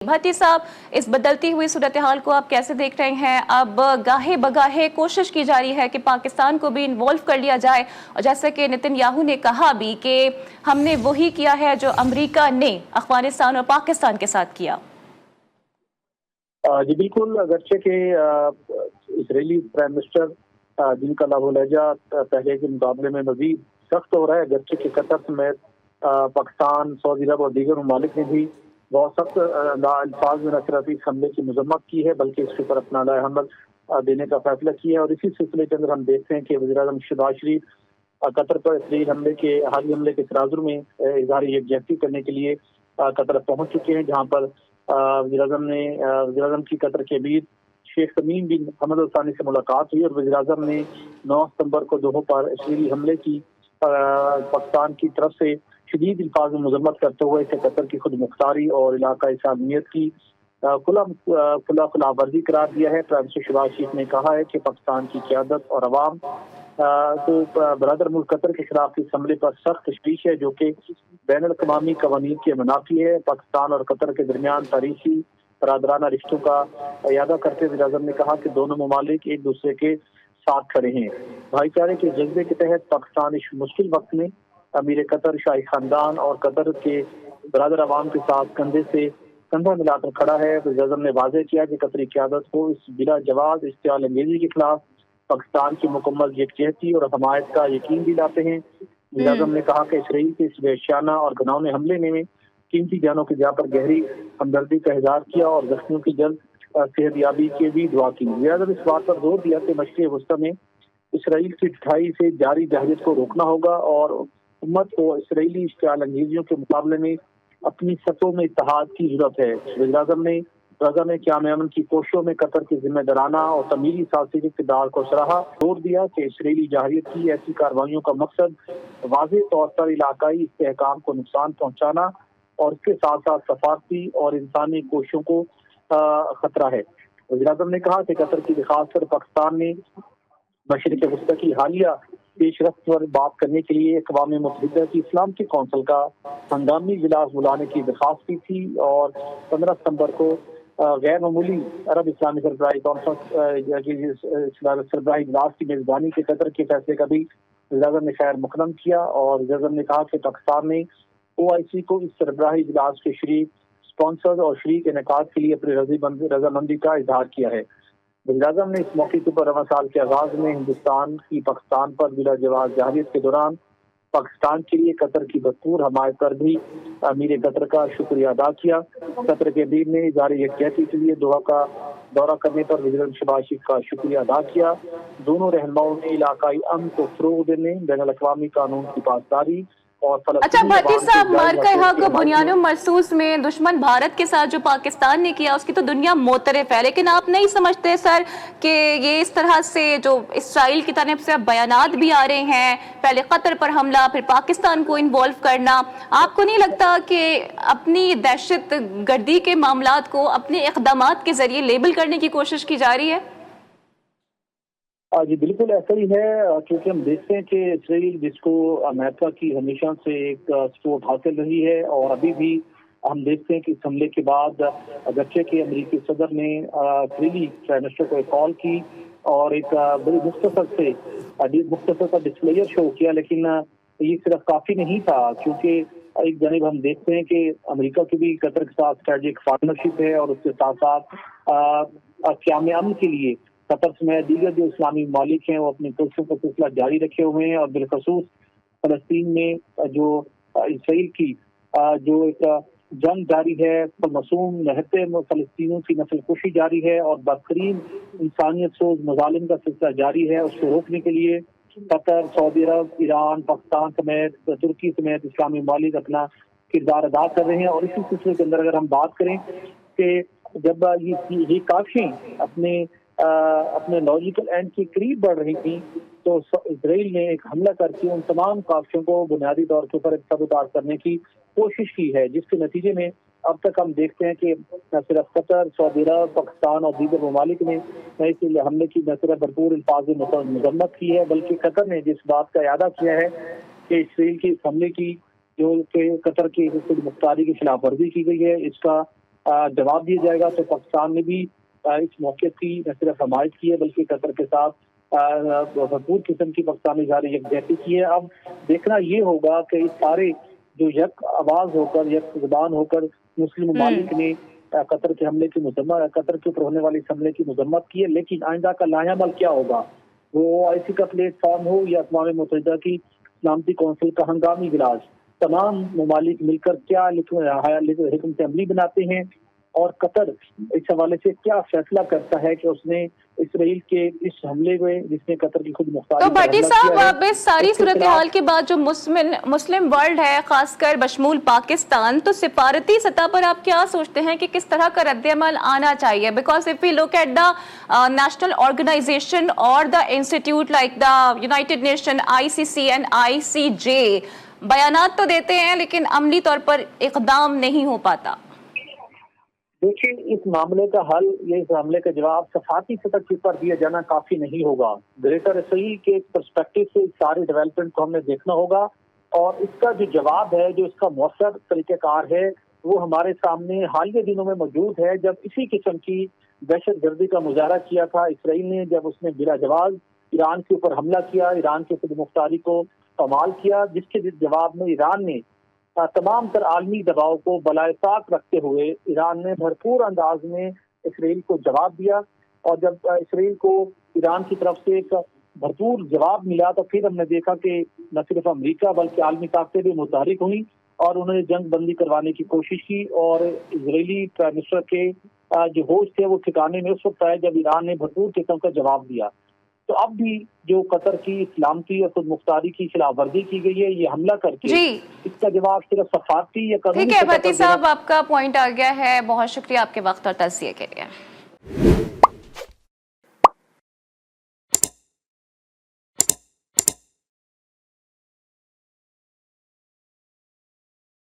भट्टी साहब, इस बदलती हुई सूरत हाल को आप कैसे देख रहे हैं? अब गाहे बगाहे कोशिश की जा रही है कि पाकिस्तान को भी इन्वॉल्व कर लिया जाए, और जैसे कि नेतन्याहू ने कहा भी कि हमने वही किया है जो अमेरिका ने अफगानिस्तान और पाकिस्तान के साथ किया। जी बिल्कुल, अगरचे के इजरायली प्राइम मिनिस्टर जिनका लहू लहजा पहले के मुकाबले में मजीद सख्त हो रहा है, अगरचे के कतर समेत पाकिस्तान, सऊदी अरब और दीगर ममालिक ने भी बहुत सख्त अल्फाज में नसरती हमले की मजम्मत की है, बल्कि इसके ऊपर अपना हमल देने का फैसला किया है। और इसी सिलसिले के अंदर हम देखते हैं कि वज़ीर-ए-आज़म शहबाज शरीफ कतर पर इसराइली हाली हमले के तनाजुर में इज़हार यकजहती करने के लिए कतर पहुंच चुके हैं, जहां पर वज़ीर-ए-आज़म की कतर के अमीर शेख तमीम बिन हमद अल थानी से मुलाकात हुई और वज़ीर-ए-आज़म ने 9 सितंबर को दोहा पर इसराइली हमले की पाकिस्तान की तरफ से शदीद अल्फाज में मजम्मत करते हुए इसे कतर की खुद मुख्तारी और इलाका सालमियत की खुला वर्जी करार दिया है। प्राइम मिनिस्टर शहबाज शरीफ ने कहा है कि पाकिस्तान की क़यादत और अवाम को बरदर मुल्क कतर के खिलाफ इस हमले पर सख्त तशवीश है, जो कि बैन अल-अक़वामी क़वानीन के मुनाफी है। पाकिस्तान और कतर के दरमियान तारीखी बरादराना रिश्तों का इयादा करते हुए वज़ीर-ए-आज़म ने कहा कि दोनों ममालिक एक दूसरे के साथ खड़े हैं। भाईचारे के जज्बे के तहत पाकिस्तान इस मुश्किल वक्त में अमीर कतर, शाही खानदान और कतर के बरादर अवाम के साथ कंधे से कंधा मिलाकर खड़ा है। वज़ीर-ए-आज़म ने वाज़ेह किया कि कतरी क़यादत को इस बिला जवाब इश्तियाल अंगेजी के खिलाफ पाकिस्तान की मुकम्मल यकजहती और हमायत का यकीन दिलाते हैं। वज़ीर-ए-आज़म ने कहा कि इसराइल के इस वहशियाना और घिनौने हमले में कीमती जानों की जा पर गहरी हमदर्दी का इज़हार किया और ज़ख्मियों की जल्द सेहतयाबी की भी दुआ की। वज़ीर-ए-आज़म इस बात पर जोर दिया कि मशरिक़ वस्ती में इसराइल की ढाई से जारी जहारियत को रोकना होगा और उम्मत को इसराइली इश्तियाल अंगेजियों के मुकाबले में अपनी सतहों में इत्तेहाद की जरूरत है। वज़ीर-ए-आज़म ने गजा में क़याम अमन की कोशिशों में कतर की जिम्मेदाराना और तमीरी साथी के किरदार को सराहा। जोर दिया कि इसराइली जहारियत की ऐसी कार्रवाइयों का मकसद वाज़ेह तौर पर इलाकाई इस्तेहकाम को नुकसान पहुँचाना और इसके साथ साथ सफारती और इंसानी कोशिशों को खतरा है। वज़ीर-ए-आज़म ने कहा कि कतर की दरख्वास्त पर पाकिस्तान ने मशरिक़ वस्ती की हालिया पेशरफ्त पर बात करने के लिए अक़वाम मुत्तहिदा की इस्लाम की कौंसिल का हंगामी इजलास बुलाने की दरख्वास्त की थी और 15 सितंबर को गैर मामूली अरब इस्लामी सरबराही सरबराही इजलास की मेज़बानी के कतर के फैसले का भी वज़ीर-ए-आज़म ने खैर मुक़दम किया। और वज़ीर-ए-आज़म ने कहा कि पाकिस्तान ने OIC को इस सरबराही इजलास के शरीक स्पॉन्सर और शरीक इनेकाद के लिए अपनी रजामंदी का इजहार किया है। वज़ीर-ए-आज़म ने इस मौके पर रवां साल के आगाज में हिंदुस्तान की पाकिस्तान पर बिला जवाब जहारियत के दौरान पाकिस्तान के लिए कतर की भरपूर हमायत पर भी अमीर कतर का शुक्रिया अदा किया। कतर के अमीर ने इज़हार यकजहती के लिए दोहा का दौरा करने पर वज़ीर-ए-आज़म शहबाज शरीफ का शुक्रिया अदा किया। दोनों रहनुमाओं ने इलाकाई अमन को फ़रोग़ देने, बैन अल-अक़वामी कानून की पासदारी और अच्छा भट्टी साहब, मरकज़ हक़ बुनियाद मरसूस में दुश्मन भारत के साथ जो पाकिस्तान ने किया उसकी तो दुनिया मोतरफ है, लेकिन आप नहीं समझते सर कि ये इस तरह से जो इसराइल की तरफ से बयानात भी आ रहे हैं, पहले कतर पर हमला फिर पाकिस्तान को इन्वॉल्व करना, आपको नहीं लगता कि अपनी दहशत गर्दी के मामलात को अपने इक़दामात के जरिए लेबल करने की कोशिश की जा रही है? जी बिल्कुल ऐसा ही है, क्योंकि हम देखते हैं कि इसराइल जिसको अमेरिका की हमेशा से एक सपोर्ट हासिल रही है और अभी भी हम देखते हैं कि इस हमले के बाद अगरचे के अमेरिकी सदर ने इसराइली प्राइम मिनिस्टर को एक कॉल की और एक बड़ी मुख्तसर सा डिस्प्लेयर शो किया, लेकिन ये सिर्फ काफ़ी नहीं था, क्योंकि एक जानिब हम देखते हैं कि अमेरिका की भी कतर के साथ स्ट्रेटेजिक पार्टनरशिप है और उसके साथ साथ क़याम अमन के लिए कतर समेत दीगर जो इस्लामी ममालिक हैं वो अपनी कोशिशों का सिलसिला जारी रखे हुए हैं। और बिलखसूस फलस्तीन में जो इसराइल की जो एक जंग जारी है, मासूम रहते फलस्तीनियों की नस्ल कुशी जारी है और बदतरीन इंसानियत सोज मजालिम का सिलसिला जारी है, उसको रोकने के लिए कतर, सऊदी अरब, ईरान, पाकिस्तान समेत तुर्की समेत इस्लामी ममालिक अपना किरदार अदा कर रहे हैं। और इसी सिलसिले के अंदर अगर हम बात करें कि जब ये काफी अपने लॉजिकल एंड के करीब बढ़ रही थी, तो इसराइल ने एक हमला करके उन तमाम काफियों को बुनियादी तौर के ऊपर सबूतार करने की कोशिश की है, जिसके नतीजे में अब तक हम देखते हैं कि न सिर्फ कतर, सऊदी अरब, पाकिस्तान और दीगर ममालिक ने इस हमले की न सिर्फ भरपूर अल्फाज में मजम्मत की है, बल्कि कतर ने जिस बात का इरादा किया है कि इसराइल के इस हमले की जो कतर की मुख्तारी की खिलाफ वर्जी की गई है, इसका जवाब दिया जाएगा। तो पाकिस्तान ने भी इस मौके की न सिर्फ हमायत की है बल्कि कतर के साथ भरपूर किस्म की पाकिस्तानी जारी यकजहती की है। अब देखना ये होगा कि इस सारे जो यक आवाज होकर, यक जुबान होकर मुस्लिम ममालिक ने कतर के हमले की मजम्मत, कतर के ऊपर होने वाले इस हमले की मजम्मत की है, लेकिन आइंदा का लाहेअमल क्या होगा, वो OIC का प्लेटफॉर्म हो या अक़वाम मुत्तहिदा की सलामती कौंसिल का हंगामी इजलास, तमाम ममालिक मिलकर क्या हिकमत अमली बनाते हैं और कतर इस हवाले से क्या फैसला करता है कि उसने इसराइल के इस हमले में जिसने कतर की खुद मुख्तारी तो पर भट्टी हमला साहब, किया है, अब इस सारी उसके सूरत खिलाफ हाल के बाद जो मुस्लिम वर्ल्ड है, खासकर बशमूल पाकिस्तान, तो सिफारती सतह पर आप क्या सोचते हैं कि किस तरह का रद्द-ए-अमल आना चाहिए? Because if we look at the national organisation और the institute like the united nation, ICC and ICJ बयानात तो देते हैं लेकिन अमली तौर पर इकदाम नहीं हो पाता। देखिए, इस मामले का हल, ये इस मामले का जवाब सफारती सतह के ऊपर दिया जाना काफी नहीं होगा। ग्रेटर इसराइल के पर्सपेक्टिव से सारे डेवलपमेंट को हमने देखना होगा और इसका जो जवाब है, जो इसका मौसर तरीक़ेकार है, वो हमारे सामने हालिया दिनों में मौजूद है। जब इसी किस्म की दहशतगर्दी का मुजाहरा किया था इसराइल ने, जब उसने बिला जवाब ईरान के ऊपर हमला किया, ईरान की खुद मुख्तारी को पामाल किया, जिसके जवाब में ईरान ने तमाम तर आलमी दबाव को बलाए ताक रखते हुए ईरान ने भरपूर अंदाज में इसराइल को जवाब दिया। और जब इसराइल को ईरान की तरफ से एक भरपूर जवाब मिला तो फिर हमने देखा कि न सिर्फ अमेरिका बल्कि आलमी ताकतें भी मुतहरिक हुई और उन्होंने जंग बंदी करवाने की कोशिश की और इजरायली प्राइम मिनिस्टर के जो होश थे वो ठिकाने में उस वक्त आए जब ईरान ने भरपूर किस्म का जवाब दिया। तो अब भी जो कतर की सलामती और खुद मुख्तारी की खिलाफ वर्जी की गई है, ये हमला करके इसका जवाब सिर्फ सफारती या कानूनी। ठीक है भट्टी साहब, आपका पॉइंट आ गया है। बहुत शुक्रिया आपके वक्त और तज़किये के लिए।